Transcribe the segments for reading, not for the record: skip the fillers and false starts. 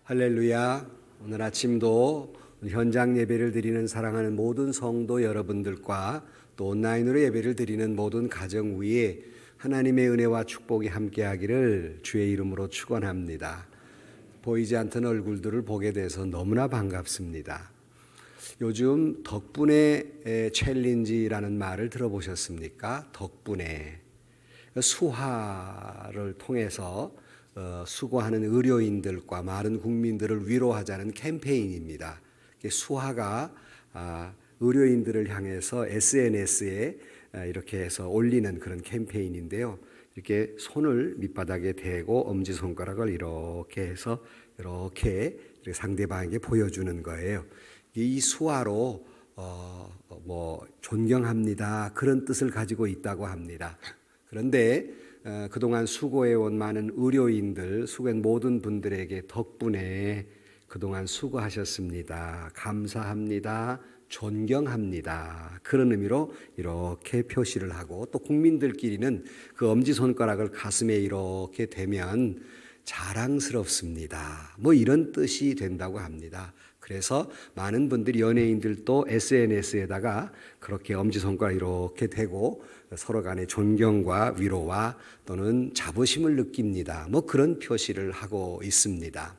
할렐루야. 오늘 아침도 현장 예배를 드리는 사랑하는 모든 성도 여러분들과 또 온라인으로 예배를 드리는 모든 가정 위에 하나님의 은혜와 축복이 함께하기를 주의 이름으로 축원합니다. 보이지 않던 얼굴들을 보게 돼서 너무나 반갑습니다. 요즘 덕분에 챌린지라는 말을 들어보셨습니까? 덕분에 수화를 통해서 수고하는 의료인들과 많은 국민들을 위로하자는 캠페인입니다. 수화가 의료인들을 향해서 SNS에 이렇게 해서 올리는 그런 캠페인인데요. 이렇게 손을 밑바닥에 대고 엄지손가락을 이렇게 해서 이렇게 상대방에게 보여주는 거예요. 이 수화로 존경합니다 그런 뜻을 가지고 있다고 합니다. 그런데 그동안 수고해온 많은 의료인들, 수고한 모든 분들에게 덕분에 그동안 수고하셨습니다. 감사합니다. 존경합니다. 그런 의미로 이렇게 표시를 하고 또 국민들끼리는 그 엄지손가락을 가슴에 이렇게 대면 자랑스럽습니다. 이런 뜻이 된다고 합니다. 그래서 많은 분들이 연예인들도 SNS에다가 그렇게 엄지손가락 이렇게 대고 서로 간의 존경과 위로와 또는 자부심을 느낍니다. 그런 표시를 하고 있습니다.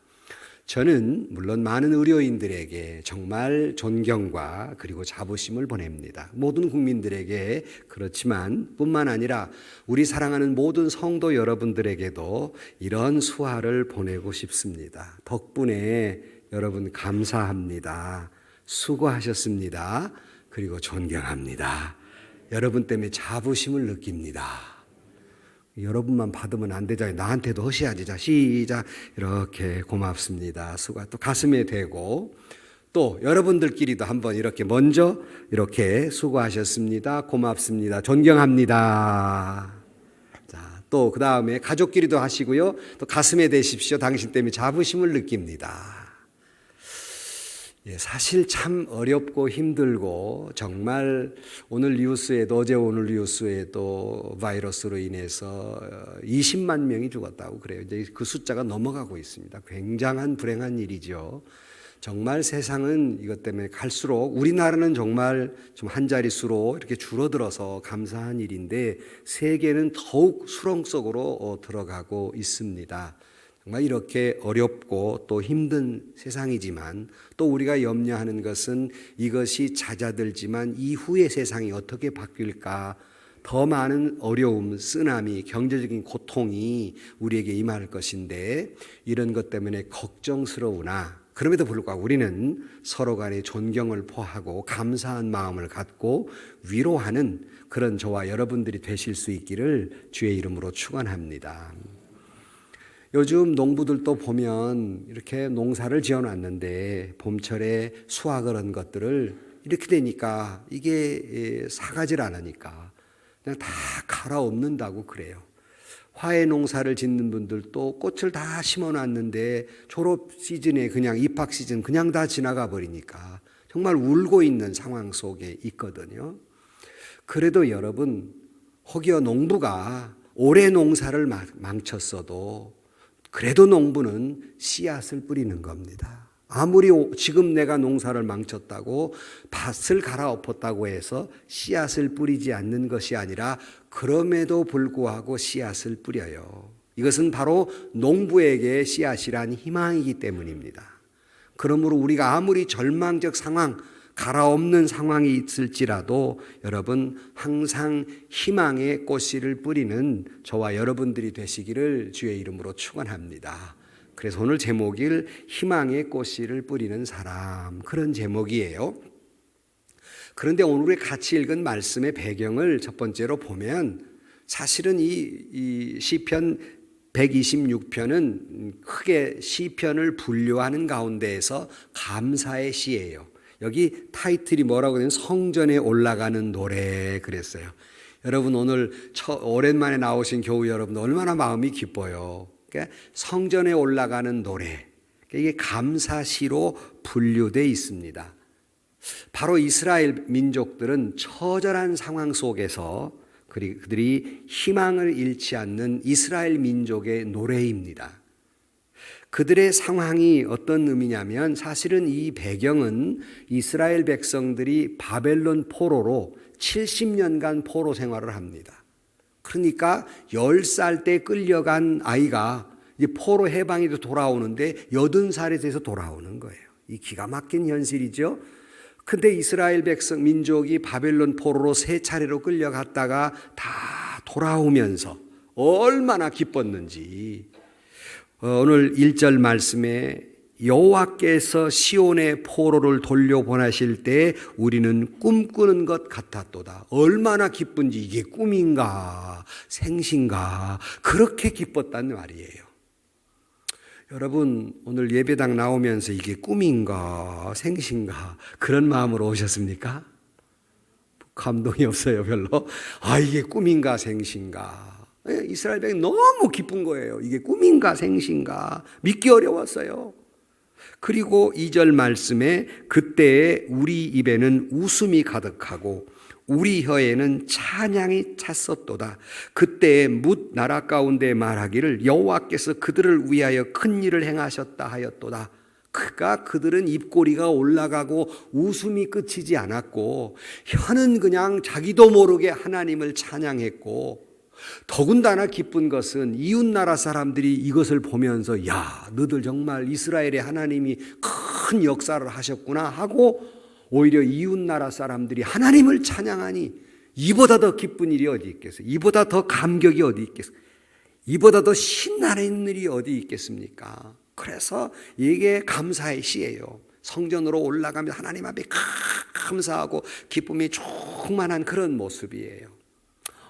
저는 물론 많은 의료인들에게 정말 존경과 그리고 자부심을 보냅니다. 모든 국민들에게 그렇지만 뿐만 아니라 우리 사랑하는 모든 성도 여러분들에게도 이런 수화를 보내고 싶습니다. 덕분에 여러분 감사합니다. 수고하셨습니다. 그리고 존경합니다. 여러분 때문에 자부심을 느낍니다. 여러분만 받으면 안 되잖아요. 나한테도 하셔야지. 자, 시작. 이렇게 고맙습니다. 수고. 또 가슴에 대고 또 여러분들끼리도 한번 이렇게 먼저 이렇게 수고하셨습니다. 고맙습니다. 존경합니다. 자, 또 그 다음에 가족끼리도 하시고요. 또 가슴에 대십시오. 당신 때문에 자부심을 느낍니다. 사실 참 어렵고 힘들고 정말 오늘 뉴스에도 어제 오늘 뉴스에도 바이러스로 인해서 20만 명이 죽었다고 그래요. 이제 그 숫자가 넘어가고 있습니다. 굉장한 불행한 일이죠. 정말 세상은 이것 때문에 갈수록 우리나라는 정말 좀 한 자릿수로 이렇게 줄어들어서 감사한 일인데 세계는 더욱 수렁 속으로 들어가고 있습니다. 정말 이렇게 어렵고 또 힘든 세상이지만 또 우리가 염려하는 것은 이것이 잦아들지만 이후의 세상이 어떻게 바뀔까, 더 많은 어려움, 쓰나미, 경제적인 고통이 우리에게 임할 것인데 이런 것 때문에 걱정스러우나 그럼에도 불구하고 우리는 서로 간의 존경을 포하고 감사한 마음을 갖고 위로하는 그런 저와 여러분들이 되실 수 있기를 주의 이름으로 축원합니다. 요즘 농부들도 보면 이렇게 농사를 지어놨는데 봄철에 수확 그런 것들을 이렇게 되니까 이게 사가질 않으니까 그냥 다 갈아엎는다고 그래요. 화훼 농사를 짓는 분들도 꽃을 다 심어놨는데 졸업 시즌에 그냥 입학 시즌 그냥 다 지나가 버리니까 정말 울고 있는 상황 속에 있거든요. 그래도 여러분 혹여 농부가 올해 농사를 망쳤어도 그래도 농부는 씨앗을 뿌리는 겁니다. 아무리 지금 내가 농사를 망쳤다고 밭을 갈아엎었다고 해서 씨앗을 뿌리지 않는 것이 아니라 그럼에도 불구하고 씨앗을 뿌려요. 이것은 바로 농부에게 씨앗이란 희망이기 때문입니다. 그러므로 우리가 아무리 절망적 상황, 갈아엎는 상황이 있을지라도 여러분 항상 희망의 꽃씨를 뿌리는 저와 여러분들이 되시기를 주의 이름으로 축원합니다. 그래서 오늘 제목이 희망의 꽃씨를 뿌리는 사람, 그런 제목이에요. 그런데 오늘 우리 같이 읽은 말씀의 배경을 첫 번째로 보면 사실은 이 시편 126편은 크게 시편을 분류하는 가운데에서 감사의 시예요. 여기 타이틀이 뭐라고 하냐면 성전에 올라가는 노래 그랬어요. 여러분 오늘 오랜만에 나오신 교우 여러분 얼마나 마음이 기뻐요. 그러니까 성전에 올라가는 노래, 이게 감사시로 분류되어 있습니다. 바로 이스라엘 민족들은 처절한 상황 속에서 그들이 희망을 잃지 않는 이스라엘 민족의 노래입니다. 그들의 상황이 어떤 의미냐면 사실은 이 배경은 이스라엘 백성들이 바벨론 포로로 70년간 포로 생활을 합니다. 그러니까 10살 때 끌려간 아이가 이제 포로 해방이 돌아오는데 80살이 돼서 돌아오는 거예요. 이 기가 막힌 현실이죠. 근데 이스라엘 백성 민족이 바벨론 포로로 3차례로 끌려갔다가 다 돌아오면서 얼마나 기뻤는지 오늘 1절 말씀에 여호와께서 시온의 포로를 돌려보내실 때 우리는 꿈꾸는 것 같았도다. 얼마나 기쁜지 이게 꿈인가 생신가 그렇게 기뻤단 말이에요. 여러분 오늘 예배당 나오면서 이게 꿈인가 생신가 그런 마음으로 오셨습니까? 감동이 없어요 별로. 이게 꿈인가 생신가. 이스라엘 백성이 너무 기쁜 거예요. 이게 꿈인가 생신가 믿기 어려웠어요. 그리고 2절 말씀에 그때에 우리 입에는 웃음이 가득하고 우리 혀에는 찬양이 찼었도다. 그때에 뭇 나라 가운데 말하기를 여호와께서 그들을 위하여 큰 일을 행하셨다 하였도다. 그러니까 그들은 입꼬리가 올라가고 웃음이 끝이지 않았고 혀는 그냥 자기도 모르게 하나님을 찬양했고 더군다나 기쁜 것은 이웃나라 사람들이 이것을 보면서 야 너들 정말 이스라엘의 하나님이 큰 역사를 하셨구나 하고 오히려 이웃나라 사람들이 하나님을 찬양하니 이보다 더 기쁜 일이 어디 있겠어요? 이보다 더 감격이 어디 있겠어요? 이보다 더 신나는 일이 어디 있겠습니까? 그래서 이게 감사의 시예요. 성전으로 올라가면 하나님 앞에 감사하고 기쁨이 충만한 그런 모습이에요.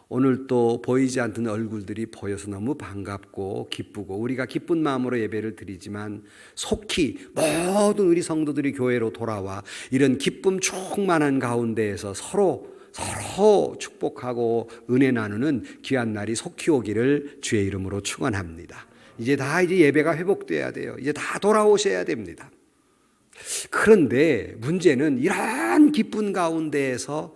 오늘 또 보이지 않던 얼굴들이 보여서 너무 반갑고 기쁘고 우리가 기쁜 마음으로 예배를 드리지만 속히 모든 우리 성도들이 교회로 돌아와 이런 기쁨 충만한 가운데에서 서로 축복하고 은혜 나누는 귀한 날이 속히 오기를 주의 이름으로 축원합니다. 이제 예배가 회복돼야 돼요. 이제 다 돌아오셔야 됩니다. 그런데 문제는 이러한 기쁨 가운데에서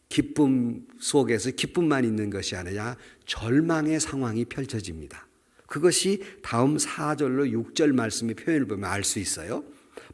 기쁨 속에서 기쁨만 있는 것이 아니라 절망의 상황이 펼쳐집니다. 그것이 다음 4절로 6절 말씀의 표현을 보면 알 수 있어요.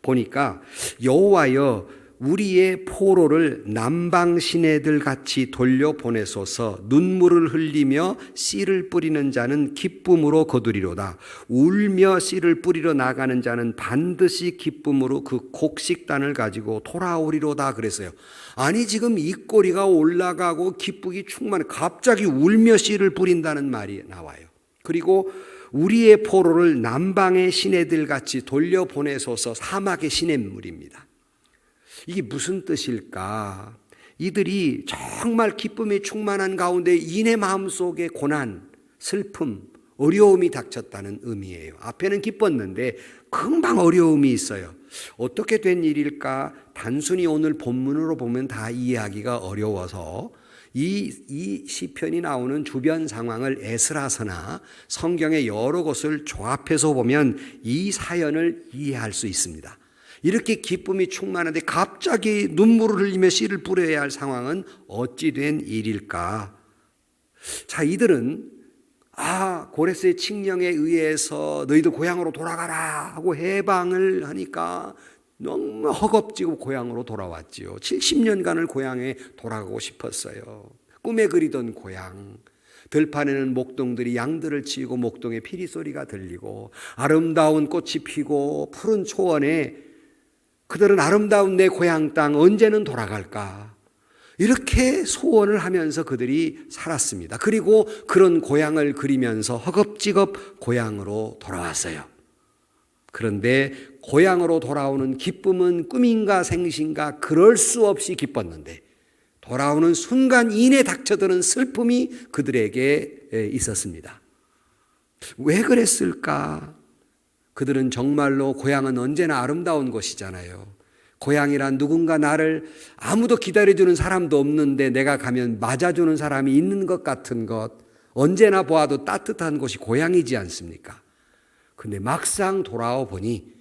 보니까 여호와여 우리의 포로를 남방 시내들 같이 돌려보내소서. 눈물을 흘리며 씨를 뿌리는 자는 기쁨으로 거두리로다. 울며 씨를 뿌리러 나가는 자는 반드시 기쁨으로 그 곡식단을 가지고 돌아오리로다 그랬어요. 아니 지금 입꼬리가 올라가고 기쁘기 충만해 갑자기 울며 씨를 뿌린다는 말이 나와요. 그리고 우리의 포로를 남방의 시내들 같이 돌려보내소서. 사막의 시냇물입니다. 이게 무슨 뜻일까? 이들이 정말 기쁨이 충만한 가운데 이내 마음속에 고난, 슬픔, 어려움이 닥쳤다는 의미예요. 앞에는 기뻤는데 금방 어려움이 있어요. 어떻게 된 일일까? 단순히 오늘 본문으로 보면 다 이해하기가 어려워서 이 시편이 나오는 주변 상황을 에스라서나 성경의 여러 곳을 조합해서 보면 이 사연을 이해할 수 있습니다. 이렇게 기쁨이 충만한데 갑자기 눈물을 흘리며 씨를 뿌려야 할 상황은 어찌 된 일일까? 자, 이들은 고레스의 칙령에 의해서 너희들 고향으로 돌아가라 하고 해방을 하니까 너무 허겁지겁 고향으로 돌아왔지요. 70년간을 고향에 돌아가고 싶었어요. 꿈에 그리던 고향. 들판에는 목동들이 양들을 치고 목동의 피리 소리가 들리고 아름다운 꽃이 피고 푸른 초원에 그들은 아름다운 내 고향 땅 언제는 돌아갈까? 이렇게 소원을 하면서 그들이 살았습니다. 그리고 그런 고향을 그리면서 허겁지겁 고향으로 돌아왔어요. 그런데 고향으로 돌아오는 기쁨은 꿈인가 생신가 그럴 수 없이 기뻤는데 돌아오는 순간 이내 닥쳐드는 슬픔이 그들에게 있었습니다. 왜 그랬을까? 그들은 정말로 고향은 언제나 아름다운 곳이잖아요. 고향이란 누군가 나를 아무도 기다려주는 사람도 없는데 내가 가면 맞아주는 사람이 있는 것 같은 것, 언제나 보아도 따뜻한 곳이 고향이지 않습니까? 근데 막상 돌아와 보니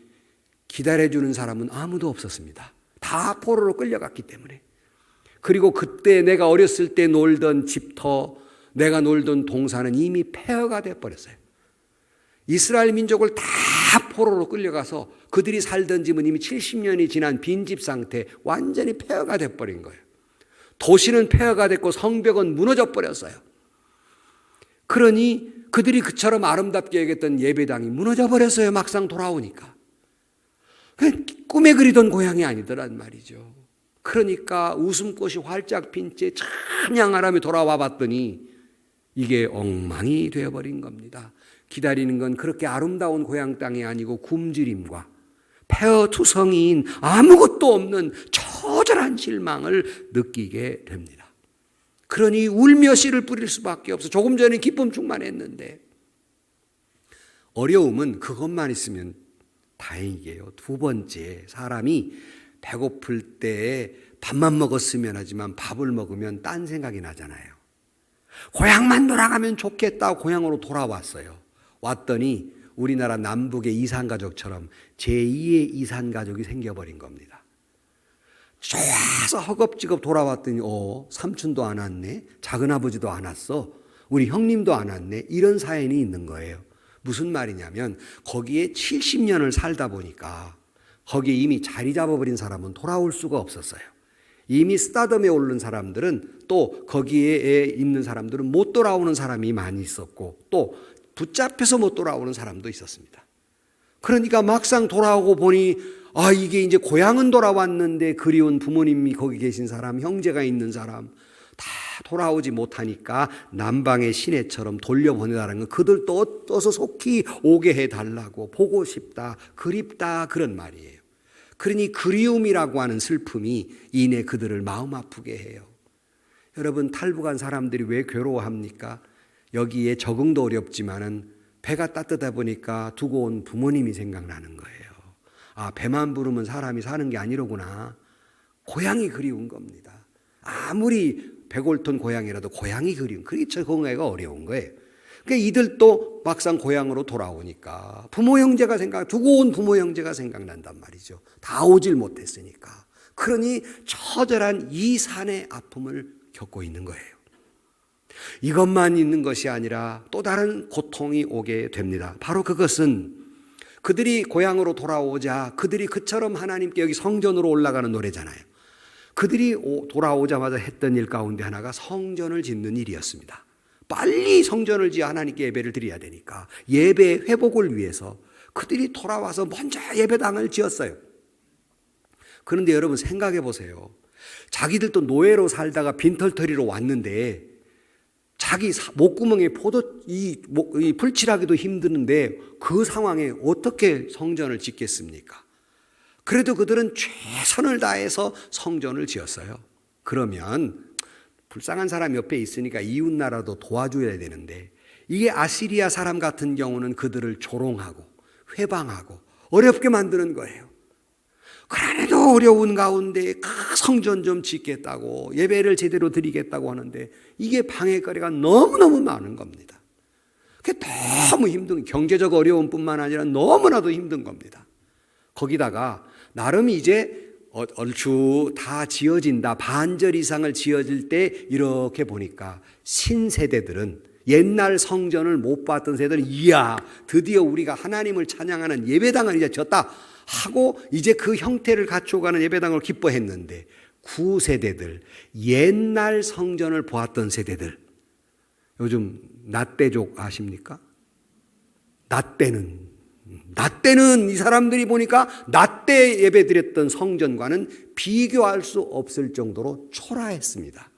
기다려주는 사람은 아무도 없었습니다. 다 포로로 끌려갔기 때문에. 그리고 그때 내가 어렸을 때 놀던 집터, 내가 놀던 동산은 이미 폐허가 돼버렸어요. 이스라엘 민족을 다 포로로 끌려가서 그들이 살던 집은 이미 70년이 지난 빈집 상태, 완전히 폐허가 돼버린 거예요. 도시는 폐허가 됐고 성벽은 무너져 버렸어요. 그러니 그들이 그처럼 아름답게 여겼던 예배당이 무너져 버렸어요. 막상 돌아오니까. 그냥 꿈에 그리던 고향이 아니더란 말이죠. 그러니까 웃음꽃이 활짝 핀 채 찬양하라며 돌아와 봤더니 이게 엉망이 되어버린 겁니다. 기다리는 건 그렇게 아름다운 고향 땅이 아니고 굶주림과 폐허투성이인 아무것도 없는 처절한 실망을 느끼게 됩니다. 그러니 울며 씨를 뿌릴 수밖에 없어. 조금 전에 기쁨 충만했는데 어려움은 그것만 있으면 다행이에요. 두 번째, 사람이 배고플 때 밥만 먹었으면 하지만 밥을 먹으면 딴 생각이 나잖아요. 고향만 돌아가면 좋겠다고 고향으로 돌아왔어요. 왔더니 우리나라 남북의 이산가족처럼 제2의 이산가족이 생겨버린 겁니다. 좋아서 허겁지겁 돌아왔더니 삼촌도 안 왔네, 작은아버지도 안 왔어, 우리 형님도 안 왔네, 이런 사연이 있는 거예요. 무슨 말이냐면 거기에 70년을 살다 보니까 거기에 이미 자리 잡아버린 사람은 돌아올 수가 없었어요. 이미 스타덤에 오른 사람들은 또 거기에 있는 사람들은 못 돌아오는 사람이 많이 있었고 또 붙잡혀서 못 돌아오는 사람도 있었습니다. 그러니까 막상 돌아오고 보니 이게 이제 고향은 돌아왔는데 그리운 부모님이 거기 계신 사람, 형제가 있는 사람 다 돌아오지 못하니까 남방의 시내처럼 돌려보내달라는 건 그들도 어떠서 속히 오게 해달라고, 보고 싶다, 그립다, 그런 말이에요. 그러니 그리움이라고 하는 슬픔이 이내 그들을 마음 아프게 해요. 여러분, 탈북한 사람들이 왜 괴로워합니까? 여기에 적응도 어렵지만은 배가 따뜻해 보니까 두고 온 부모님이 생각나는 거예요. 배만 부르면 사람이 사는 게 아니로구나. 고향이 그리운 겁니다. 아무리 백올톤 고향이라도 고향이 그리운, 그게 적응하기가 어려운 거예요. 그러니까 이들도 막상 고향으로 돌아오니까 부모 형제가 두고 온 부모 형제가 생각난단 말이죠. 다 오질 못했으니까. 그러니 처절한 이 산의 아픔을 겪고 있는 거예요. 이것만 있는 것이 아니라 또 다른 고통이 오게 됩니다. 바로 그것은 그들이 고향으로 돌아오자 그들이 그처럼 하나님께, 여기 성전으로 올라가는 노래잖아요. 그들이 돌아오자마자 했던 일 가운데 하나가 성전을 짓는 일이었습니다. 빨리 성전을 지어 하나님께 예배를 드려야 되니까 예배 회복을 위해서 그들이 돌아와서 먼저 예배당을 지었어요. 그런데 여러분 생각해 보세요. 자기들도 노예로 살다가 빈털터리로 왔는데 자기 목구멍에 이 풀칠하기도 힘드는데 그 상황에 어떻게 성전을 짓겠습니까? 그래도 그들은 최선을 다해서 성전을 지었어요. 그러면 불쌍한 사람 옆에 있으니까 이웃나라도 도와줘야 되는데 이게 아시리아 사람 같은 경우는 그들을 조롱하고 회방하고 어렵게 만드는 거예요. 그래도 어려운 가운데 성전 좀 짓겠다고, 예배를 제대로 드리겠다고 하는데 이게 방해거리가 너무너무 많은 겁니다. 그게 너무 힘든, 경제적 어려움뿐만 아니라 너무나도 힘든 겁니다. 거기다가 나름 이제 얼추 다 지어진다, 반절 이상을 지어질 때 이렇게 보니까 신세대들은, 옛날 성전을 못 봤던 세대들은 이야, 드디어 우리가 하나님을 찬양하는 예배당을 이제 졌다 하고 이제 그 형태를 갖춰가는 예배당을 기뻐했는데, 구세대들, 옛날 성전을 보았던 세대들, 요즘 낫대족 아십니까? 낫대는 이 사람들이 보니까 낫대 예배 드렸던 성전과는 비교할 수 없을 정도로 초라했습니다.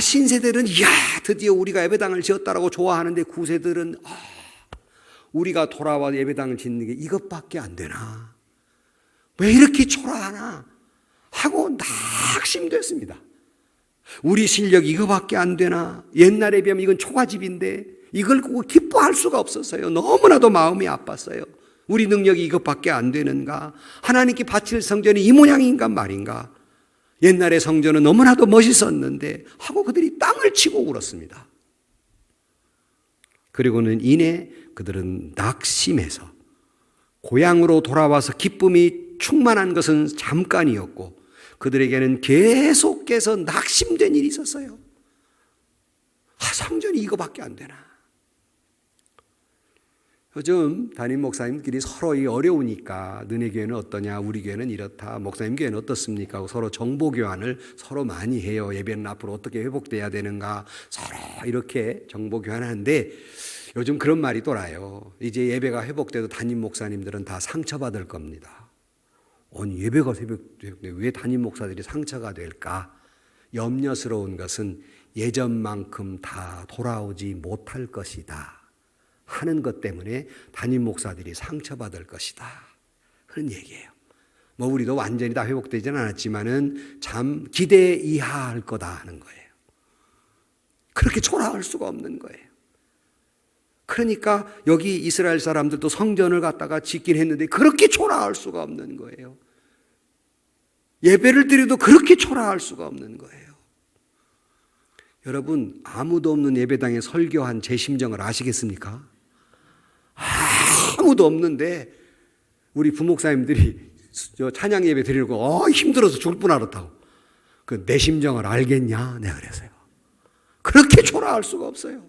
신세대는 이야, 드디어 우리가 예배당을 지었다라고 좋아하는데 구세들은 우리가 돌아와 예배당을 짓는 게 이것밖에 안 되나? 왜 이렇게 초라하나? 하고 낙심됐습니다. 우리 실력 이거밖에 안 되나? 옛날에 비하면 이건 초가집인데 이걸 기뻐할 수가 없었어요. 너무나도 마음이 아팠어요. 우리 능력이 이것밖에 안 되는가? 하나님께 바칠 성전이 이 모양인가 말인가? 옛날의 성전은 너무나도 멋있었는데 하고 그들이 땅을 치고 울었습니다. 그리고는 이내 그들은 낙심해서 고향으로 돌아와서 기쁨이 충만한 것은 잠깐이었고 그들에게는 계속해서 낙심된 일이 있었어요. 성전이 이거밖에 안 되나? 요즘 담임 목사님끼리 서로 어려우니까 너네 교회는 어떠냐, 우리 교회는 이렇다, 목사님 교회는 어떻습니까 하고 서로 정보 교환을 서로 많이 해요. 예배는 앞으로 어떻게 회복돼야 되는가 서로 이렇게 정보 교환하는데 요즘 그런 말이 돌아요. 이제 예배가 회복돼도 담임 목사님들은 다 상처받을 겁니다. 아니 예배가 회복되는데 왜 담임 목사들이 상처가 될까? 염려스러운 것은 예전만큼 다 돌아오지 못할 것이다 하는 것 때문에 담임 목사들이 상처받을 것이다 그런 얘기예요. 뭐 우리도 완전히 다 회복되지는 않았지만은 참 기대 이하할 거다 하는 거예요. 그렇게 초라할 수가 없는 거예요. 그러니까 여기 이스라엘 사람들도 성전을 갖다가 짓긴 했는데 그렇게 초라할 수가 없는 거예요. 예배를 드려도 그렇게 초라할 수가 없는 거예요. 여러분 아무도 없는 예배당에 설교한 제 심정을 아시겠습니까? 아무도 없는데 우리 부목사님들이 찬양 예배 드리려고 힘들어서 죽을 뻔하다고 내 심정을 알겠냐? 내가 그래서요. 그렇게 초라할 수가 없어요.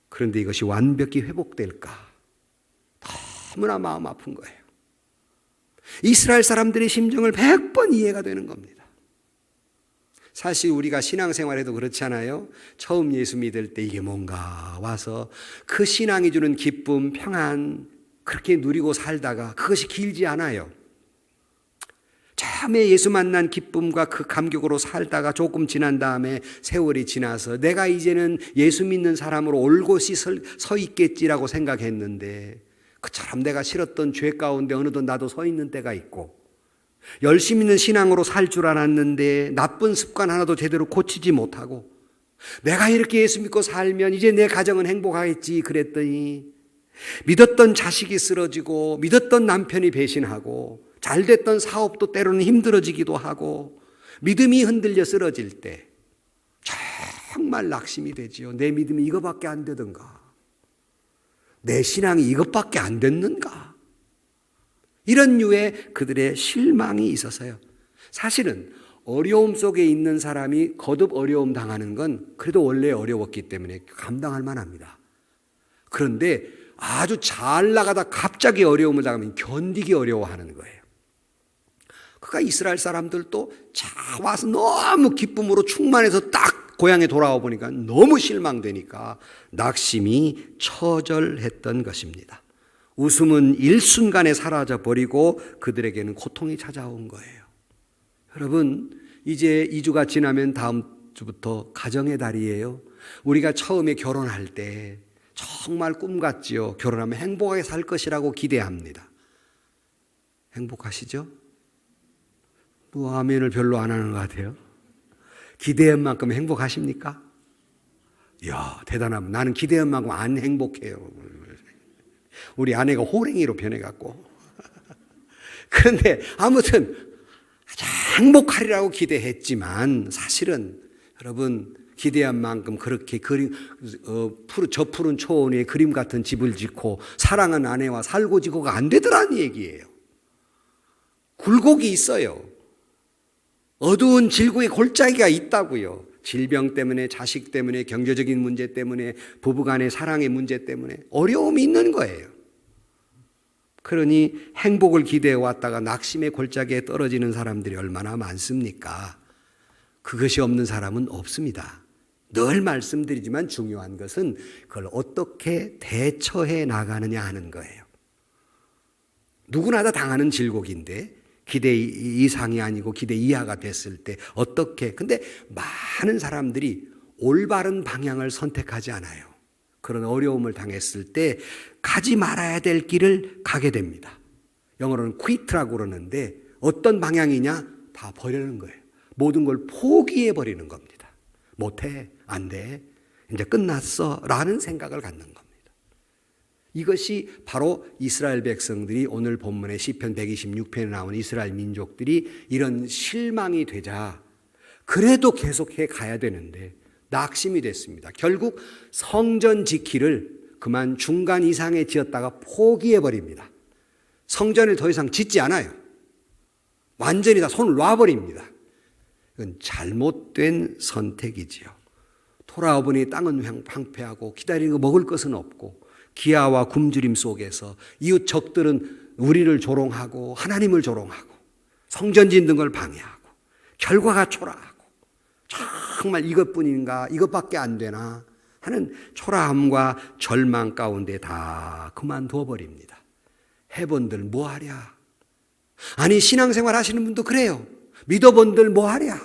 그런데 이것이 완벽히 회복될까? 너무나 마음 아픈 거예요. 이스라엘 사람들의 심정을 100번 이해가 되는 겁니다. 사실 우리가 신앙생활에도 그렇잖아요. 처음 예수 믿을 때 이게 뭔가 와서 그 신앙이 주는 기쁨, 평안 그렇게 누리고 살다가 그것이 길지 않아요. 처음에 예수 만난 기쁨과 그 감격으로 살다가 조금 지난 다음에 세월이 지나서 내가 이제는 예수 믿는 사람으로 올곧이 서 있겠지라고 생각했는데 그처럼 내가 싫었던 죄 가운데 어느덧 나도 서 있는 때가 있고 열심히 있는 신앙으로 살 줄 알았는데 나쁜 습관 하나도 제대로 고치지 못하고 내가 이렇게 예수 믿고 살면 이제 내 가정은 행복하겠지 그랬더니 믿었던 자식이 쓰러지고 믿었던 남편이 배신하고 잘됐던 사업도 때로는 힘들어지기도 하고 믿음이 흔들려 쓰러질 때 정말 낙심이 되지요. 내 믿음이 이거밖에 안 되던가? 내 신앙이 이것밖에 안 됐는가? 이런 류의 그들의 실망이 있어서요. 사실은 어려움 속에 있는 사람이 거듭 어려움 당하는 건 그래도 원래 어려웠기 때문에 감당할 만합니다. 그런데 아주 잘 나가다 갑자기 어려움을 당하면 견디기 어려워하는 거예요. 그러니까 이스라엘 사람들도 와서 너무 기쁨으로 충만해서 딱 고향에 돌아와 보니까 너무 실망되니까 낙심이 처절했던 것입니다. 웃음은 일순간에 사라져버리고 그들에게는 고통이 찾아온 거예요. 여러분 이제 2주가 지나면 다음 주부터 가정의 달이에요. 우리가 처음에 결혼할 때 정말 꿈 같지요. 결혼하면 행복하게 살 것이라고 기대합니다. 행복하시죠? 뭐 아멘을 별로 안 하는 것 같아요. 기대한 만큼 행복하십니까? 이야 대단합니다. 나는 기대한 만큼 안 행복해요. 우리 아내가 호랭이로 변해갖고 그런데 아무튼 행복하리라고 기대했지만 사실은 여러분 기대한 만큼 그렇게 저 푸른 초원 위에 그림 같은 집을 짓고 사랑하는 아내와 살고 지고가 안 되더라는 얘기예요. 굴곡이 있어요. 어두운 질곡의 골짜기가 있다고요. 질병 때문에, 자식 때문에, 경제적인 문제 때문에, 부부간의 사랑의 문제 때문에 어려움이 있는 거예요. 그러니 행복을 기대해 왔다가 낙심의 골짜기에 떨어지는 사람들이 얼마나 많습니까? 그것이 없는 사람은 없습니다. 늘 말씀드리지만 중요한 것은 그걸 어떻게 대처해 나가느냐 하는 거예요. 누구나 다 당하는 질곡인데 기대 이상이 아니고 기대 이하가 됐을 때 어떻게 근데 많은 사람들이 올바른 방향을 선택하지 않아요. 그런 어려움을 당했을 때 가지 말아야 될 길을 가게 됩니다. 영어로는 quit라고 그러는데 어떤 방향이냐? 다 버리는 거예요. 모든 걸 포기해 버리는 겁니다. 못해, 안 돼, 이제 끝났어 라는 생각을 갖는 겁니다. 이것이 바로 이스라엘 백성들이 오늘 본문의 시편 126편에 나온 이스라엘 민족들이 이런 실망이 되자 그래도 계속해 가야 되는데 낙심이 됐습니다. 결국 성전 짓기를 그만 중간 이상에 지었다가 포기해 버립니다. 성전을 더 이상 짓지 않아요. 완전히 다 손을 놔버립니다. 이건 잘못된 선택이지요. 돌아와 보니 땅은 황폐하고 기다리는 거 먹을 것은 없고 기아와 굶주림 속에서 이웃 적들은 우리를 조롱하고 하나님을 조롱하고 성전 짓는 걸 방해하고 결과가 초라하고 정말 이것뿐인가 이것밖에 안 되나 하는 초라함과 절망 가운데 다 그만둬 버립니다. 해본들 뭐하랴. 아니 신앙생활 하시는 분도 그래요. 믿어본들 뭐하랴.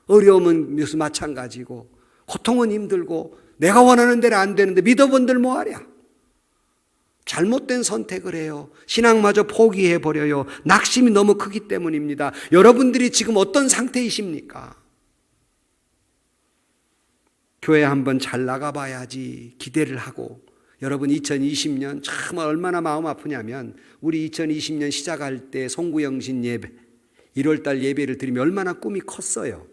어려움은 마찬가지고 고통은 힘들고 내가 원하는 대로 안 되는데 믿어본들 뭐하랴. 잘못된 선택을 해요. 신앙마저 포기해버려요. 낙심이 너무 크기 때문입니다. 여러분들이 지금 어떤 상태이십니까? 교회 한번 잘 나가봐야지 기대를 하고 여러분 2020년 참 얼마나 마음 아프냐면 우리 2020년 시작할 때 송구영신 예배 1월달 예배를 드리면 얼마나 꿈이 컸어요.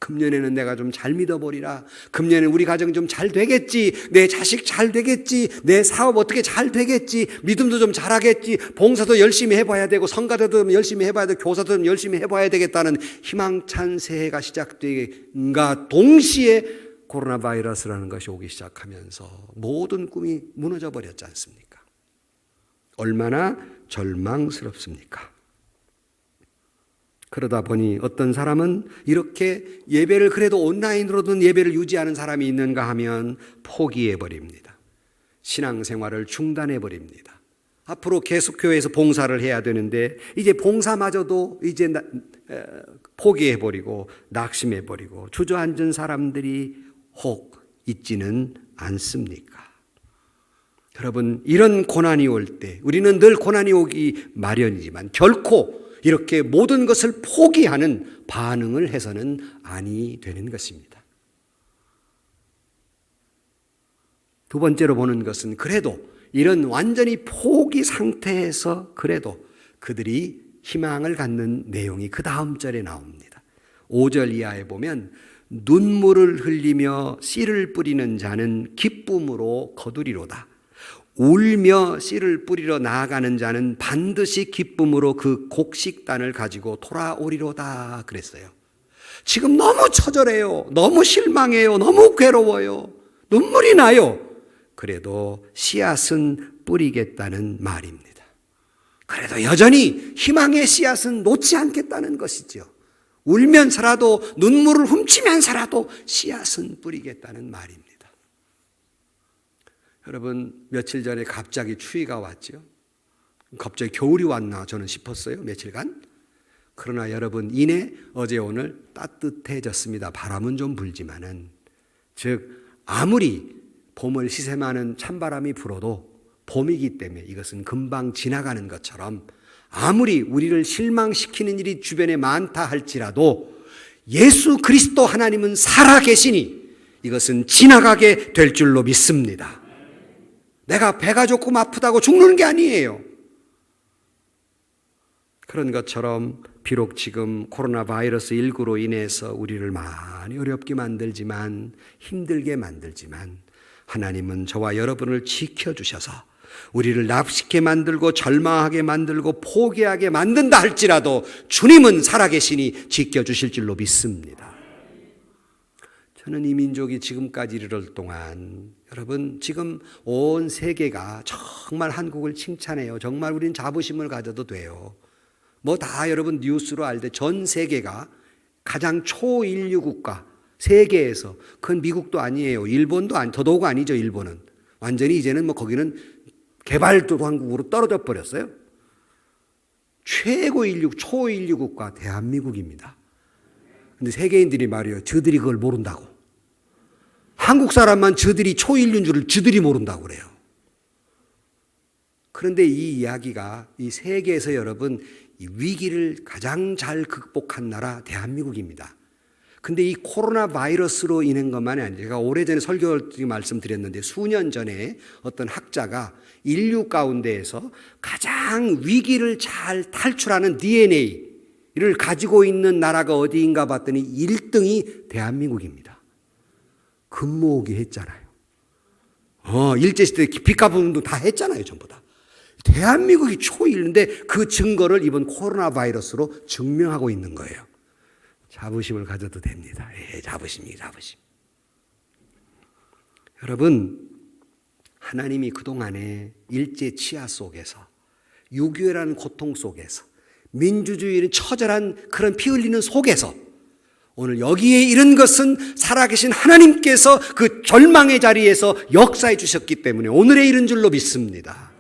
금년에는 내가 좀 잘 믿어버리라. 금년에는 우리 가정 좀 잘 되겠지. 내 자식 잘 되겠지. 내 사업 어떻게 잘 되겠지. 믿음도 좀 잘하겠지. 봉사도 열심히 해봐야 되고 성가대도 열심히 해봐야 되고 교사도 좀 열심히 해봐야 되겠다는 희망찬 새해가 시작되는가 동시에 코로나 바이러스라는 것이 오기 시작하면서 모든 꿈이 무너져 버렸지 않습니까? 얼마나 절망스럽습니까? 그러다 보니 어떤 사람은 이렇게 예배를 그래도 온라인으로든 예배를 유지하는 사람이 있는가 하면 포기해버립니다. 신앙생활을 중단해버립니다. 앞으로 계속 교회에서 봉사를 해야 되는데 이제 봉사마저도 이제 포기해버리고 낙심해버리고 주저앉은 사람들이 혹 있지는 않습니까? 여러분 이런 고난이 올 때 우리는 늘 고난이 오기 마련이지만 결코 이렇게 모든 것을 포기하는 반응을 해서는 아니 되는 것입니다. 두 번째로 보는 것은 그래도 이런 완전히 포기 상태에서 그래도 그들이 희망을 갖는 내용이 그 다음 절에 나옵니다. 5절 이하에 보면 눈물을 흘리며 씨를 뿌리는 자는 기쁨으로 거두리로다. 울며 씨를 뿌리러 나아가는 자는 반드시 기쁨으로 그 곡식단을 가지고 돌아오리로다 그랬어요. 지금 너무 처절해요. 너무 실망해요. 너무 괴로워요. 눈물이 나요. 그래도 씨앗은 뿌리겠다는 말입니다. 그래도 여전히 희망의 씨앗은 놓지 않겠다는 것이죠. 울면서라도 눈물을 훔치면서라도 씨앗은 뿌리겠다는 말입니다. 여러분 며칠 전에 갑자기 추위가 왔죠. 갑자기 겨울이 왔나 저는 싶었어요. 며칠간. 그러나 여러분 이내 어제 오늘 따뜻해졌습니다. 바람은 좀 불지만은 즉 아무리 봄을 시샘하는 찬바람이 불어도 봄이기 때문에 이것은 금방 지나가는 것처럼 아무리 우리를 실망시키는 일이 주변에 많다 할지라도 예수 그리스도 하나님은 살아계시니 이것은 지나가게 될 줄로 믿습니다. 내가 배가 조금 아프다고 죽는 게 아니에요. 그런 것처럼 비록 지금 코로나 바이러스 19로 인해서 우리를 많이 어렵게 만들지만 힘들게 만들지만 하나님은 저와 여러분을 지켜주셔서 우리를 납식해 만들고 절망하게 만들고 포기하게 만든다 할지라도 주님은 살아계시니 지켜주실 줄로 믿습니다. 저는 이 민족이 지금까지 이럴 동안 여러분 지금 온 세계가 정말 한국을 칭찬해요. 정말 우린 자부심을 가져도 돼요. 뭐 다 여러분 뉴스로 알듯 전 세계가 가장 초인류 국가 세계에서 그건 미국도 아니에요. 일본도 더더욱 아니죠. 일본은 완전히 이제는 뭐 거기는 개발도상국으로 떨어져 버렸어요. 최고 인류 초인류 국가 대한민국입니다. 근데 세계인들이 말이에요. 저들이 그걸 모른다고. 한국 사람만 저들이 초인류인 줄을 저들이 모른다고 그래요. 그런데 이 이야기가 이 세계에서 여러분 이 위기를 가장 잘 극복한 나라 대한민국입니다. 근데 이 코로나 바이러스로 인한 것만이 아니라 제가 오래전에 설교 말씀드렸는데 수년 전에 어떤 학자가 인류 가운데에서 가장 위기를 잘 탈출하는 DNA를 가지고 있는 나라가 어디인가 봤더니 1등이 대한민국입니다. 근무오기 했잖아요. 일제시대 빚 갚은 운동 다 했잖아요. 전부 다. 대한민국이 초일인데 그 증거를 이번 코로나 바이러스로 증명하고 있는 거예요. 자부심을 가져도 됩니다. 자부심. 여러분 하나님이 그동안에 일제 치하 속에서, 6.25라는 고통 속에서, 민주주의는 처절한 그런 피 흘리는 속에서 오늘 여기에 이른 것은 살아계신 하나님께서 그 절망의 자리에서 역사해 주셨기 때문에 오늘에 이른 줄로 믿습니다.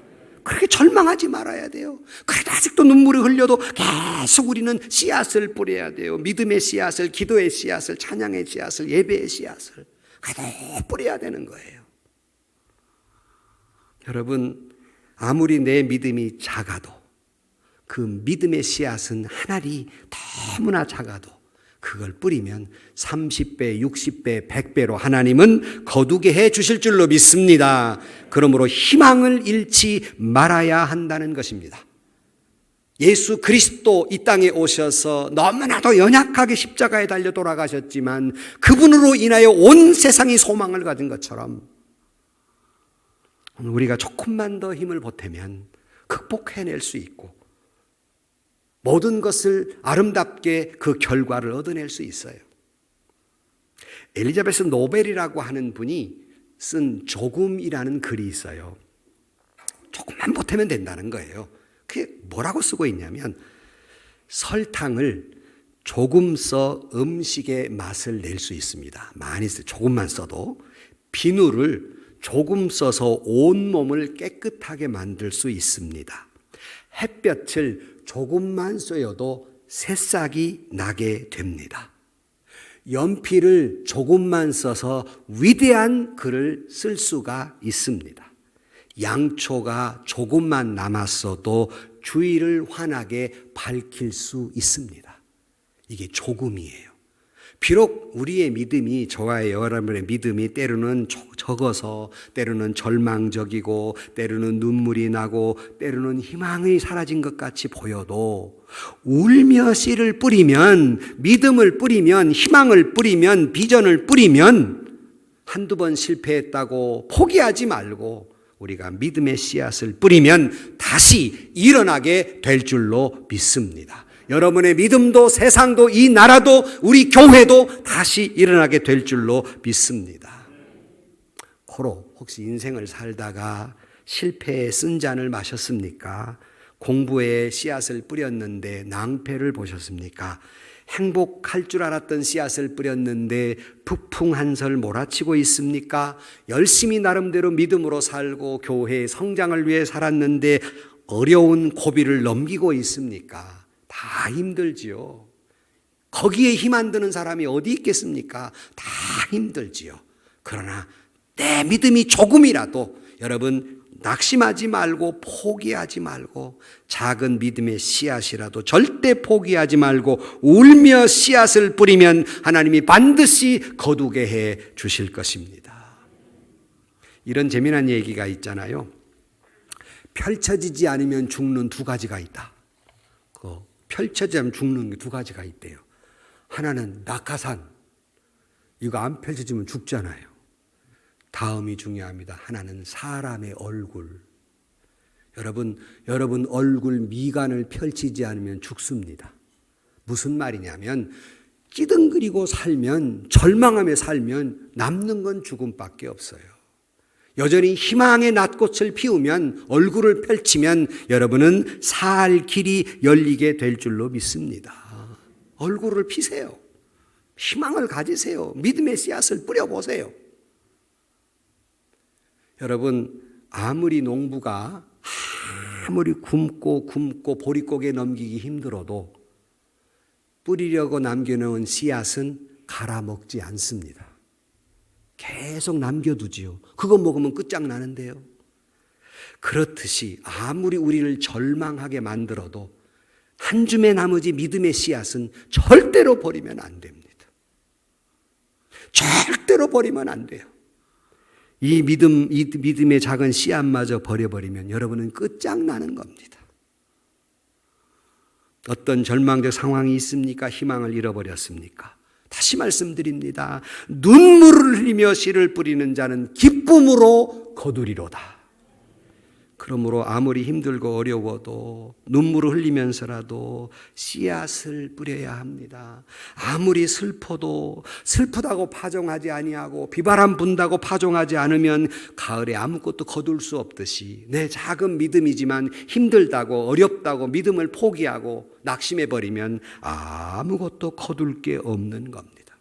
그렇게 절망하지 말아야 돼요. 그래도 아직도 눈물이 흘려도 계속 우리는 씨앗을 뿌려야 돼요. 믿음의 씨앗을, 기도의 씨앗을, 찬양의 씨앗을, 예배의 씨앗을 그래도 뿌려야 되는 거예요. 여러분, 아무리 내 믿음이 작아도 그 믿음의 씨앗은 하늘이 너무나 작아도 그걸 뿌리면 30배, 60배, 100배로 하나님은 거두게 해 주실 줄로 믿습니다. 그러므로 희망을 잃지 말아야 한다는 것입니다. 예수 그리스도 이 땅에 오셔서 너무나도 연약하게 십자가에 달려 돌아가셨지만 그분으로 인하여 온 세상이 소망을 가진 것처럼 우리가 조금만 더 힘을 보태면 극복해낼 수 있고 모든 것을 아름답게 그 결과를 얻어낼 수 있어요. 엘리자베스 노벨이라고 하는 분이 쓴 조금이라는 글이 있어요. 조금만 보태면 된다는 거예요. 그게 뭐라고 쓰고 있냐면 설탕을 조금 써 음식의 맛을 낼 수 있습니다. 많이 써, 조금만 써도. 비누를 조금 써서 온몸을 깨끗하게 만들 수 있습니다. 햇볕을 조금만 쏘여도 새싹이 나게 됩니다. 연필을 조금만 써서 위대한 글을 쓸 수가 있습니다. 양초가 조금만 남았어도 주위를 환하게 밝힐 수 있습니다. 이게 조금이에요. 비록 우리의 믿음이, 저와 여러분의 믿음이 때로는 적어서 때로는 절망적이고 때로는 눈물이 나고 때로는 희망이 사라진 것 같이 보여도 울며 씨를 뿌리면, 믿음을 뿌리면, 희망을 뿌리면, 비전을 뿌리면 한두 번 실패했다고 포기하지 말고 우리가 믿음의 씨앗을 뿌리면 다시 일어나게 될 줄로 믿습니다. 여러분의 믿음도 세상도 이 나라도 우리 교회도 다시 일어나게 될 줄로 믿습니다. 코로 혹시 인생을 살다가 실패의 쓴 잔을 마셨습니까? 공부에 씨앗을 뿌렸는데 낭패를 보셨습니까? 행복할 줄 알았던 씨앗을 뿌렸는데 북풍 한설 몰아치고 있습니까? 열심히 나름대로 믿음으로 살고 교회의 성장을 위해 살았는데 어려운 고비를 넘기고 있습니까? 다 힘들지요. 거기에 힘 안 드는 사람이 어디 있겠습니까? 다 힘들지요. 그러나 내 믿음이 조금이라도 여러분 낙심하지 말고 포기하지 말고 작은 믿음의 씨앗이라도 절대 포기하지 말고 울며 씨앗을 뿌리면 하나님이 반드시 거두게 해 주실 것입니다. 이런 재미난 얘기가 있잖아요. 펼쳐지지 않으면 죽는 두 가지가 있다. 펼쳐지면 죽는 게 두 가지가 있대요. 하나는 낙하산. 이거 안 펼쳐지면 죽잖아요. 다음이 중요합니다. 하나는 사람의 얼굴. 여러분 얼굴 미간을 펼치지 않으면 죽습니다. 무슨 말이냐면 찌든거리고 살면, 절망하며 살면 남는 건 죽음밖에 없어요. 여전히 희망의 낫꽃을 피우면, 얼굴을 펼치면 여러분은 살 길이 열리게 될 줄로 믿습니다. 얼굴을 피세요. 희망을 가지세요. 믿음의 씨앗을 뿌려보세요. 여러분, 아무리 농부가 아무리 굶고 보릿고개 넘기기 힘들어도 뿌리려고 남겨놓은 씨앗은 갈아먹지 않습니다. 계속 남겨두지요. 그거 먹으면 끝장나는데요. 그렇듯이 아무리 우리를 절망하게 만들어도 한 줌의 나머지 믿음의 씨앗은 절대로 버리면 안 됩니다. 절대로 버리면 안 돼요. 이 믿음의 작은 씨앗마저 버려버리면 여러분은 끝장나는 겁니다. 어떤 절망적 상황이 있습니까? 희망을 잃어버렸습니까? 다시 말씀드립니다. 눈물을 흘리며 씨를 뿌리는 자는 기쁨으로 거두리로다. 그러므로 아무리 힘들고 어려워도 눈물을 흘리면서라도 씨앗을 뿌려야 합니다. 아무리 슬퍼도 슬프다고 파종하지 아니하고 비바람 분다고 파종하지 않으면 가을에 아무것도 거둘 수 없듯이 내 작은 믿음이지만 힘들다고 어렵다고 믿음을 포기하고 낙심해버리면 아무것도 거둘 게 없는 겁니다.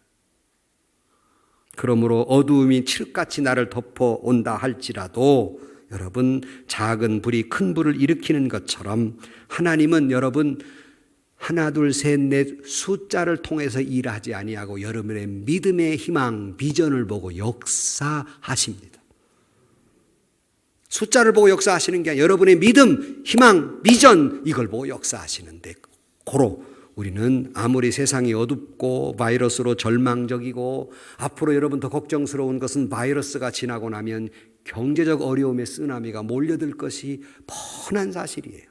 그러므로 어두움이 칠같이 나를 덮어온다 할지라도 여러분, 작은 불이 큰 불을 일으키는 것처럼 하나님은 여러분 하나 둘 셋 넷 숫자를 통해서 일하지 아니하고 여러분의 믿음의 희망, 비전을 보고 역사하십니다. 숫자를 보고 역사하시는 게 아니라 여러분의 믿음, 희망, 비전 이걸 보고 역사하시는데 고로 우리는 아무리 세상이 어둡고 바이러스로 절망적이고 앞으로 여러분 더 걱정스러운 것은 바이러스가 지나고 나면 경제적 어려움의 쓰나미가 몰려들 것이 뻔한 사실이에요.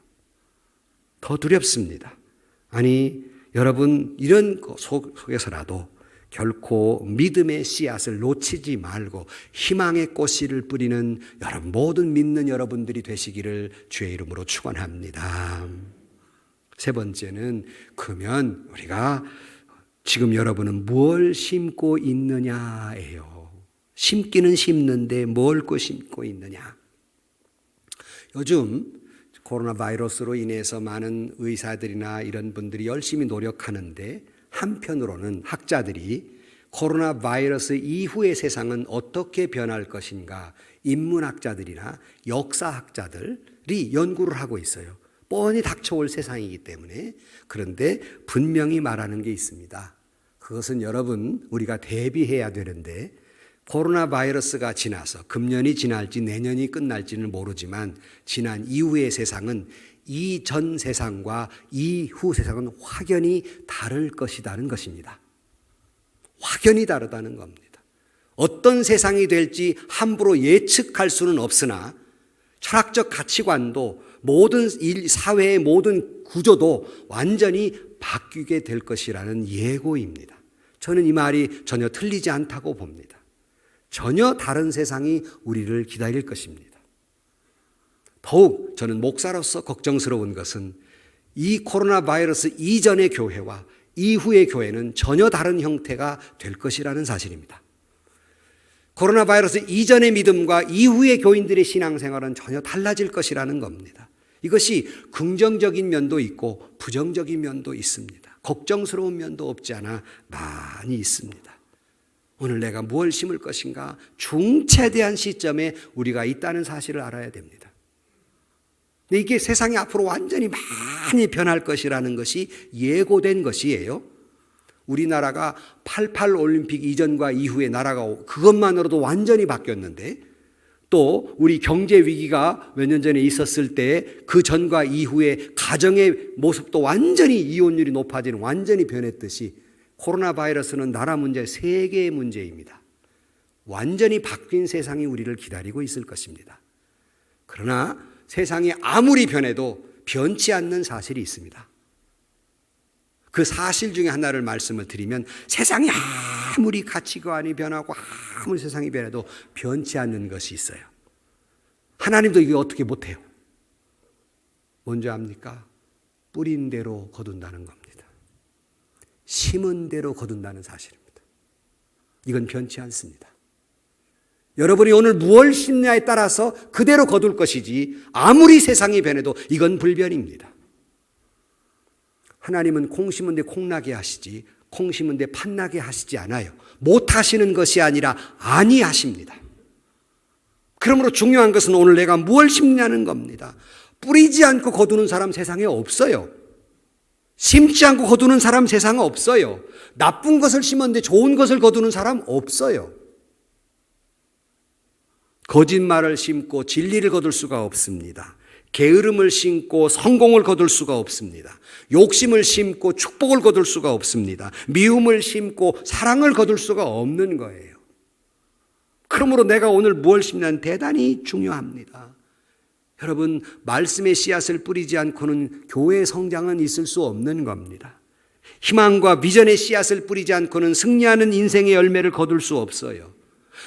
더 두렵습니다. 아니 여러분 이런 속에서라도 결코 믿음의 씨앗을 놓치지 말고 희망의 꽃씨를 뿌리는 여러분 모든 믿는 여러분들이 되시기를 주의 이름으로 축원합니다. 세 번째는 그러면 우리가 지금 여러분은 뭘 심고 있느냐예요. 심기는 심는데 뭘 심고 있느냐. 요즘 코로나 바이러스로 인해서 많은 의사들이나 이런 분들이 열심히 노력하는데 한편으로는 학자들이 코로나 바이러스 이후의 세상은 어떻게 변할 것인가 인문학자들이나 역사학자들이 연구를 하고 있어요. 뻔히 닥쳐올 세상이기 때문에. 그런데 분명히 말하는 게 있습니다. 그것은 여러분 우리가 대비해야 되는데 코로나 바이러스가 지나서 금년이 지날지 내년이 끝날지는 모르지만 지난 이후의 세상은 이전 세상과 이후 세상은 확연히 다를 것이라는 것입니다. 확연히 다르다는 겁니다. 어떤 세상이 될지 함부로 예측할 수는 없으나 철학적 가치관도 모든 사회의 모든 구조도 완전히 바뀌게 될 것이라는 예고입니다. 저는 이 말이 전혀 틀리지 않다고 봅니다. 전혀 다른 세상이 우리를 기다릴 것입니다. 더욱 저는 목사로서 걱정스러운 것은 이 코로나 바이러스 이전의 교회와 이후의 교회는 전혀 다른 형태가 될 것이라는 사실입니다. 코로나 바이러스 이전의 믿음과 이후의 교인들의 신앙생활은 전혀 달라질 것이라는 겁니다. 이것이 긍정적인 면도 있고 부정적인 면도 있습니다. 걱정스러운 면도 없지 않아 많이 있습니다. 오늘 내가 무엇을 심을 것인가 중차대한 시점에 우리가 있다는 사실을 알아야 됩니다. 근데 이게 세상이 앞으로 완전히 많이 변할 것이라는 것이 예고된 것이에요. 우리나라가 88 올림픽 이전과 이후의 나라가 그것만으로도 완전히 바뀌었는데 또 우리 경제 위기가 몇 년 전에 있었을 때 그 전과 이후의 가정의 모습도 완전히 이혼율이 높아지는 완전히 변했듯이 코로나 바이러스는 나라 문제, 세계의 문제입니다. 완전히 바뀐 세상이 우리를 기다리고 있을 것입니다. 그러나 세상이 아무리 변해도 변치 않는 사실이 있습니다. 그 사실 중에 하나를 말씀을 드리면 세상이 아무리 가치관이 변하고 아무리 세상이 변해도 변치 않는 것이 있어요. 하나님도 이게 어떻게 못해요. 뭔지 압니까? 뿌린 대로 거둔다는 겁니다. 심은 대로 거둔다는 사실입니다. 이건 변치 않습니다. 여러분이 오늘 무엇을 심냐에 따라서 그대로 거둘 것이지 아무리 세상이 변해도 이건 불변입니다. 하나님은 콩 심은 데 콩나게 하시지 콩 심은 데 팥나게 하시지 않아요. 못하시는 것이 아니라 아니하십니다. 그러므로 중요한 것은 오늘 내가 무엇을 심냐는 겁니다. 뿌리지 않고 거두는 사람 세상에 없어요. 심지 않고 거두는 사람 세상에 없어요. 나쁜 것을 심었는데 좋은 것을 거두는 사람 없어요. 거짓말을 심고 진리를 거둘 수가 없습니다. 게으름을 심고 성공을 거둘 수가 없습니다. 욕심을 심고 축복을 거둘 수가 없습니다. 미움을 심고 사랑을 거둘 수가 없는 거예요. 그러므로 내가 오늘 무엇을 심냐는 대단히 중요합니다. 여러분, 말씀의 씨앗을 뿌리지 않고는 교회의 성장은 있을 수 없는 겁니다. 희망과 비전의 씨앗을 뿌리지 않고는 승리하는 인생의 열매를 거둘 수 없어요.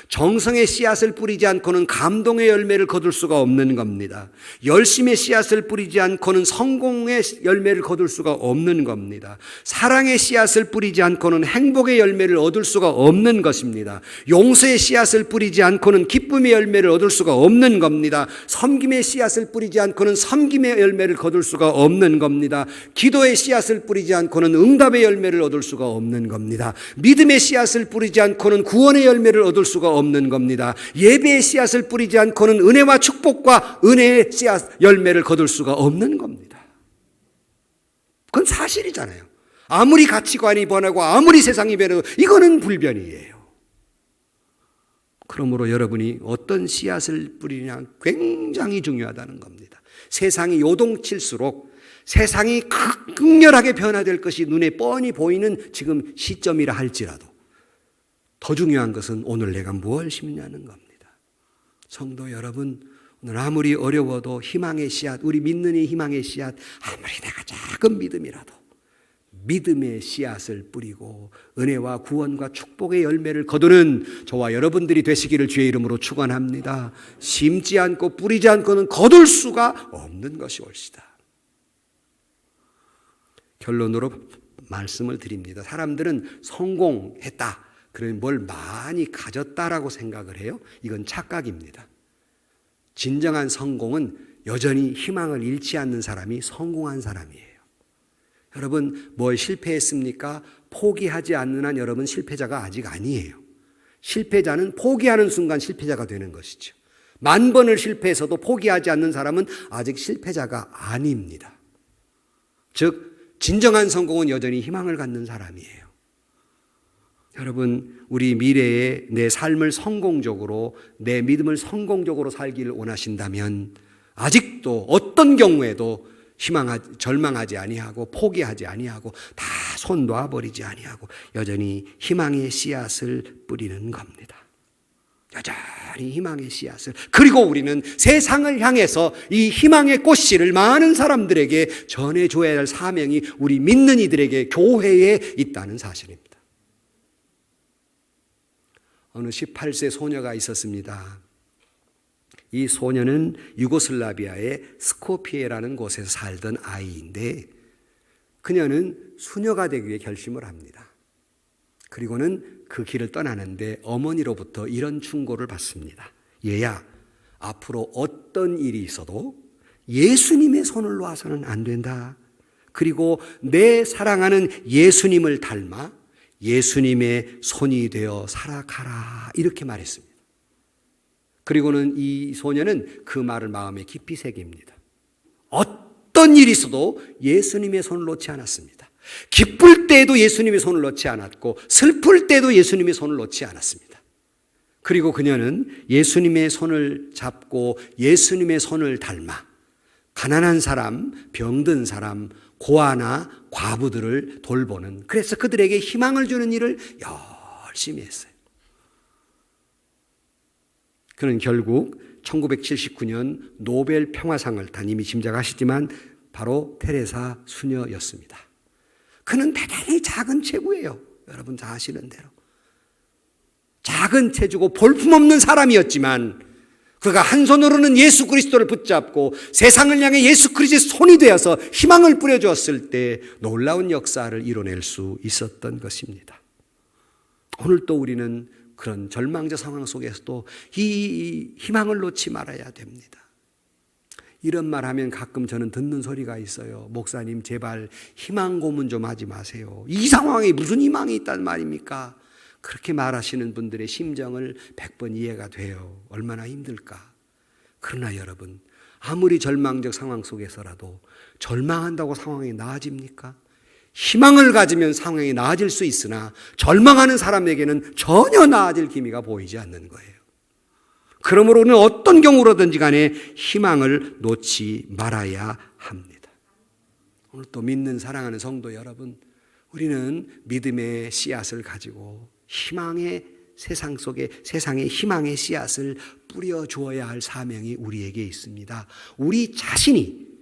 정성의 씨앗을 뿌리지 않고는 감동의 열매를 거둘 수가 없는 겁니다. 열심의 씨앗을 뿌리지 않고는 성공의 열매를 거둘 수가 없는 겁니다. 사랑의 씨앗을 뿌리지 않고는 행복의 열매를 얻을 수가 없는 것입니다. 용서의 씨앗을 뿌리지 않고는 기쁨의 열매를 얻을 수가 없는 겁니다. 섬김의 씨앗을 뿌리지 않고는 섬김의 열매를 거둘 수가 없는 겁니다. 기도의 씨앗을 뿌리지 않고는 응답의 열매를 얻을 수가 없는 겁니다. 믿음의 씨앗을 뿌리지 않고는 구원의 열매를 얻을 수가 없는 겁니다. 예배의 씨앗을 뿌리지 않고는 은혜와 축복과 은혜의 씨앗 열매를 거둘 수가 없는 겁니다. 그건 사실이잖아요. 아무리 가치관이 변하고 아무리 세상이 변해도 이거는 불변이에요. 그러므로 여러분이 어떤 씨앗을 뿌리냐 굉장히 중요하다는 겁니다. 세상이 요동칠수록 세상이 극렬하게 변화될 것이 눈에 뻔히 보이는 지금 시점이라 할지라도 더 중요한 것은 오늘 내가 무엇을 심냐는 겁니다. 성도 여러분, 오늘 아무리 어려워도 희망의 씨앗, 우리 믿는 이 희망의 씨앗, 아무리 내가 작은 믿음이라도 믿음의 씨앗을 뿌리고 은혜와 구원과 축복의 열매를 거두는 저와 여러분들이 되시기를 주의 이름으로 축원합니다. 심지 않고 뿌리지 않고는 거둘 수가 없는 것이 옳시다. 결론으로 말씀을 드립니다. 사람들은 성공했다, 그러면 뭘 많이 가졌다라고 생각을 해요. 이건 착각입니다. 진정한 성공은 여전히 희망을 잃지 않는 사람이 성공한 사람이에요. 여러분, 뭘 실패했습니까? 포기하지 않는 한 여러분 실패자가 아직 아니에요. 실패자는 포기하는 순간 실패자가 되는 것이죠. 10,000번을 실패해서도 포기하지 않는 사람은 아직 실패자가 아닙니다. 즉 진정한 성공은 여전히 희망을 갖는 사람이에요. 여러분, 우리 미래에 내 삶을 성공적으로, 내 믿음을 성공적으로 살기를 원하신다면 아직도 어떤 경우에도 절망하지 아니하고 포기하지 아니하고 다 손 놔버리지 아니하고 여전히 희망의 씨앗을 뿌리는 겁니다. 여전히 희망의 씨앗을. 그리고 우리는 세상을 향해서 이 희망의 꽃씨를 많은 사람들에게 전해줘야 할 사명이 우리 믿는 이들에게 교회에 있다는 사실입니다. 어느 18세 소녀가 있었습니다. 이 소녀는 유고슬라비아의 스코피에라는 곳에서 살던 아이인데 그녀는 수녀가 되기 위해 결심을 합니다. 그리고는 그 길을 떠나는데 어머니로부터 이런 충고를 받습니다. 얘야, 앞으로 어떤 일이 있어도 예수님의 손을 놓아서는 안 된다. 그리고 내 사랑하는 예수님을 닮아 예수님의 손이 되어 살아가라. 이렇게 말했습니다. 그리고는 이 소녀는 그 말을 마음에 깊이 새깁니다. 어떤 일이 있어도 예수님의 손을 놓지 않았습니다. 기쁠 때에도 예수님의 손을 놓지 않았고 슬플 때도 예수님의 손을 놓지 않았습니다. 그리고 그녀는 예수님의 손을 잡고 예수님의 손을 닮아 가난한 사람, 병든 사람, 고아나 과부들을 돌보는, 그래서 그들에게 희망을 주는 일을 열심히 했어요. 그는 결국 1979년 노벨 평화상을 탄, 이미 짐작하시지만 바로 테레사 수녀였습니다. 그는 대단히 작은 체구예요. 여러분 다 아시는 대로. 작은 체구고 볼품없는 사람이었지만 그가 한 손으로는 예수 그리스도를 붙잡고 세상을 향해 예수 그리스도의 손이 되어서 희망을 뿌려주었을 때 놀라운 역사를 이뤄낼 수 있었던 것입니다. 오늘 또 우리는 그런 절망적 상황 속에서도 이 희망을 놓지 말아야 됩니다. 이런 말 하면 가끔 저는 듣는 소리가 있어요. 목사님 제발 희망 고문 좀 하지 마세요. 이 상황에 무슨 희망이 있단 말입니까? 그렇게 말하시는 분들의 심정을 100번 이해가 돼요. 얼마나 힘들까. 그러나 여러분, 아무리 절망적 상황 속에서라도 절망한다고 상황이 나아집니까? 희망을 가지면 상황이 나아질 수 있으나 절망하는 사람에게는 전혀 나아질 기미가 보이지 않는 거예요. 그러므로 우리는 어떤 경우로든지 간에 희망을 놓지 말아야 합니다. 오늘 또 믿는 사랑하는 성도 여러분, 우리는 믿음의 씨앗을 가지고 희망의 세상 속에 세상의 희망의 씨앗을 뿌려 주어야 할 사명이 우리에게 있습니다. 우리 자신이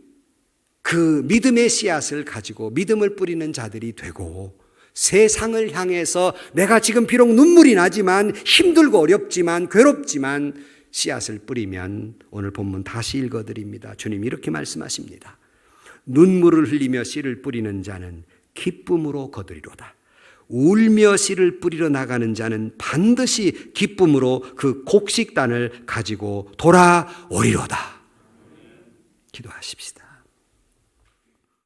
그 믿음의 씨앗을 가지고 믿음을 뿌리는 자들이 되고 세상을 향해서 내가 지금 비록 눈물이 나지만 힘들고 어렵지만 괴롭지만 씨앗을 뿌리면 오늘 본문 다시 읽어드립니다. 주님 이렇게 말씀하십니다. 눈물을 흘리며 씨를 뿌리는 자는 기쁨으로 거두리로다. 울며 씨를 뿌리러 나가는 자는 반드시 기쁨으로 그 곡식단을 가지고 돌아오리로다. 기도하십시다.